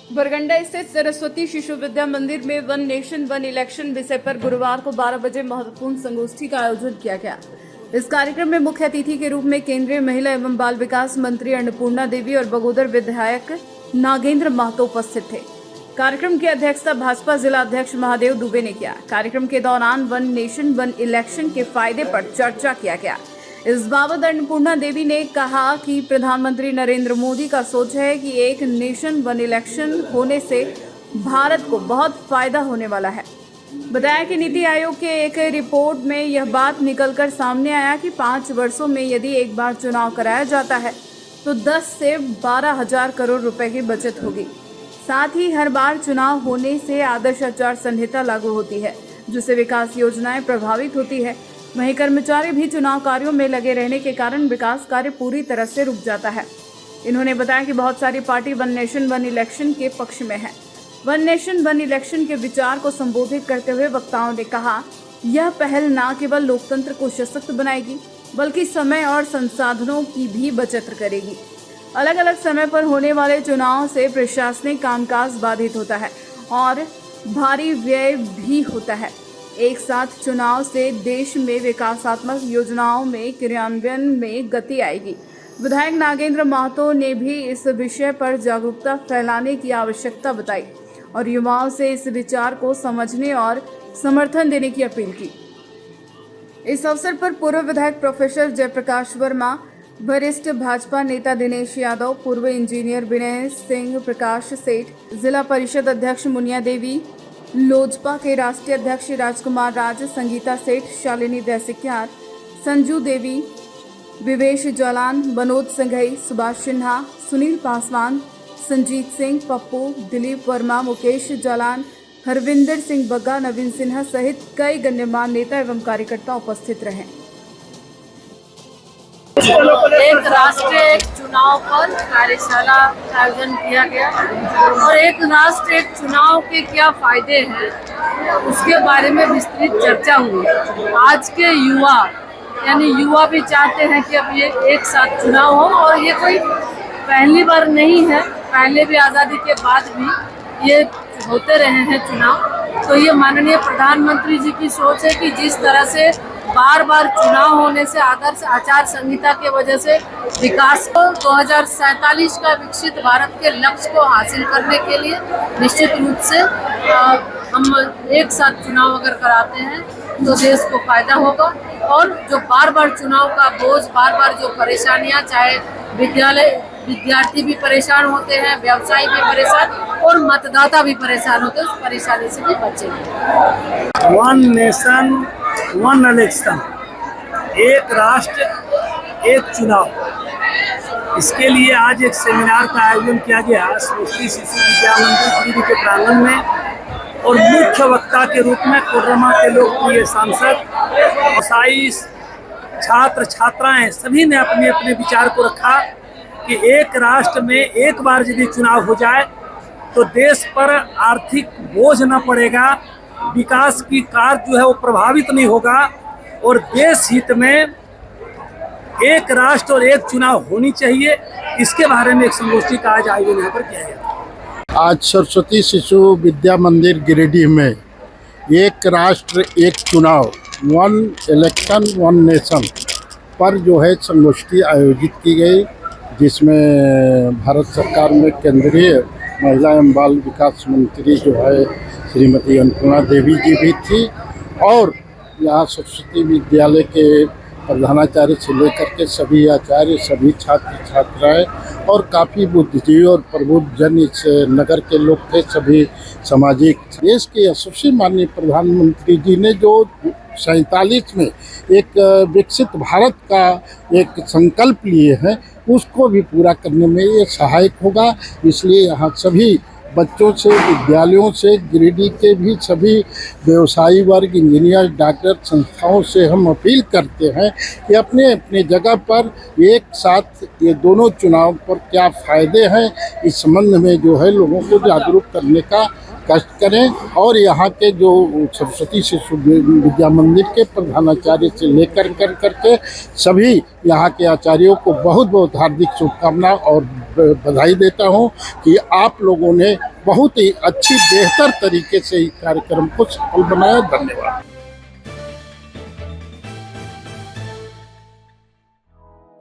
बरगंडा स्थित सरस्वती शिशु विद्या मंदिर में वन नेशन वन इलेक्शन विषय पर गुरुवार को 12 बजे महत्वपूर्ण संगोष्ठी का आयोजन किया गया। इस कार्यक्रम में मुख्य अतिथि के रूप में केंद्रीय महिला एवं बाल विकास मंत्री अन्नपूर्णा देवी और बगोदर विधायक नागेंद्र महतो उपस्थित थे। कार्यक्रम की अध्यक्षता भाजपा जिला अध्यक्ष महादेव दुबे ने किया। कार्यक्रम के दौरान वन नेशन वन इलेक्शन के फायदे पर चर्चा किया गया। इस बाबत अन्नपूर्णा देवी ने कहा कि प्रधानमंत्री नरेंद्र मोदी का सोच है कि एक नेशन वन इलेक्शन होने से भारत को बहुत फायदा होने वाला है। बताया कि नीति आयोग के एक रिपोर्ट में यह बात निकलकर सामने आया कि 5 वर्षों में यदि एक बार चुनाव कराया जाता है तो 10 से 12 हजार करोड़ रुपए की बचत होगी। साथ ही हर बार चुनाव होने से आदर्श आचार संहिता लागू होती है, जिससे विकास योजनाएं प्रभावित होती है। वहीं कर्मचारी भी चुनाव कार्यों में लगे रहने के कारण विकास कार्य पूरी तरह से रुक जाता है। इन्होंने बताया कि बहुत सारी party one nation one election के पक्ष में है। वन नेशन वन इलेक्शन के विचार को संबोधित करते हुए वक्ताओं ने कहा, यह पहल न केवल लोकतंत्र को सशक्त बनाएगी बल्कि समय और संसाधनों की भी बचत करेगी। अलग अलग समय पर होने वाले चुनाव से प्रशासनिक कामकाज बाधित होता है और भारी व्यय भी होता है। एक साथ चुनाव से देश में विकासात्मक योजनाओं में क्रियान्वयन में गति आएगी। विधायक नागेंद्र महतो ने भी इस विषय पर जागरूकता फैलाने की आवश्यकता बताई और युवाओं से इस विचार को समझने और समर्थन देने की अपील की। इस अवसर पर पूर्व विधायक प्रोफेसर जयप्रकाश वर्मा, वरिष्ठ भाजपा नेता दिनेश यादव, पूर्व इंजीनियर विनय सिंह, प्रकाश सेठ, जिला परिषद अध्यक्ष मुनिया देवी, लोजपा के राष्ट्रीय अध्यक्ष राजकुमार राज, संगीता सेठ, शालिनी देसिक्यार, संजू देवी, विवेश जालान, बनोद संघई, सुभाष सिन्हा, सुनील पासवान, संजीत सिंह, पप्पू, दिलीप वर्मा, मुकेश जालान, हरविंदर सिंह बग्गा, नवीन सिन्हा सहित कई गण्यमान्य नेता एवं कार्यकर्ता उपस्थित रहे। एक राष्ट्र एक चुनाव पर कार्यशाला का आयोजन किया गया और एक राष्ट्र एक चुनाव के क्या फायदे हैं उसके बारे में विस्तृत चर्चा हुई। आज के युवा भी चाहते हैं कि अब ये एक साथ चुनाव हो और ये कोई पहली बार नहीं है, पहले भी आज़ादी के बाद भी ये होते रहे हैं चुनाव। तो ये माननीय प्रधानमंत्री जी की सोच है कि जिस तरह से बार बार चुनाव होने से आदर्श आचार संहिता के वजह से विकास को 2047 का विकसित भारत के लक्ष्य को हासिल करने के लिए निश्चित रूप से हम एक साथ चुनाव अगर कराते हैं तो देश को फायदा होगा। और जो बार बार चुनाव का बोझ, बार बार जो परेशानियां, चाहे विद्यार्थी भी परेशान होते हैं, व्यवसायी भी परेशान और मतदाता भी परेशान होते हैं, उस परेशानी से भी बचेंगे। वन नेशन वन इलेक्शन, एक राष्ट्र एक चुनाव, इसके लिए आज एक सेमिनार का आयोजन किया गया सरस्वती शिशु विद्या मंदिर के प्रांगण में और मुख्य वक्ता के रूप में कोडरमा के लोकप्रिय सांसद, व्यवसायी, छात्र छात्राएं सभी ने अपने अपने विचार को रखा कि एक राष्ट्र में एक बार यदि चुनाव हो जाए तो देश पर आर्थिक बोझ न पड़ेगा, विकास की कार्य जो है वो प्रभावित नहीं होगा और देश हित में एक राष्ट्र और एक चुनाव होनी चाहिए। इसके बारे में एक संगोष्ठी का आज आयोजन यहाँ पर किया गया। आज सरस्वती शिशु विद्या मंदिर गिरिडीह में एक राष्ट्र एक चुनाव, वन इलेक्शन वन नेशन पर जो है संगोष्ठी आयोजित की गई, जिसमें भारत सरकार में केंद्रीय महिला एवं बाल विकास मंत्री जो है श्रीमती अन्नपूर्णा देवी जी भी थी और यहाँ सरस्वती विद्यालय के प्रधानाचार्य से लेकर के सभी आचार्य, सभी छात्र छात्राएं और काफ़ी बुद्धिजीवी और प्रबुद्ध जन इस नगर के लोग थे। सभी सामाजिक देश के यशस्वी माननीय प्रधानमंत्री जी ने जो 47 में एक विकसित भारत का एक संकल्प लिए हैं उसको भी पूरा करने में ये सहायक होगा। इसलिए यहाँ सभी बच्चों से, विद्यालयों से, गिरिडीह के भी सभी व्यवसायी वर्ग, इंजीनियर, डॉक्टर संस्थाओं से हम अपील करते हैं कि अपने अपने जगह पर एक साथ ये दोनों चुनाव पर क्या फ़ायदे हैं इस संबंध में जो है लोगों को जागरूक करने का कष्ट करें और यहाँ के जो सरस्वती शिशु विद्या मंदिर के प्रधानाचार्य से लेकर करके सभी यहाँ के आचार्यों को बहुत बहुत हार्दिक शुभकामना और बधाई देता हूँ कि आप लोगों ने बहुत ही अच्छी बेहतर तरीके से इस कार्यक्रम को सफल बनाया। धन्यवाद।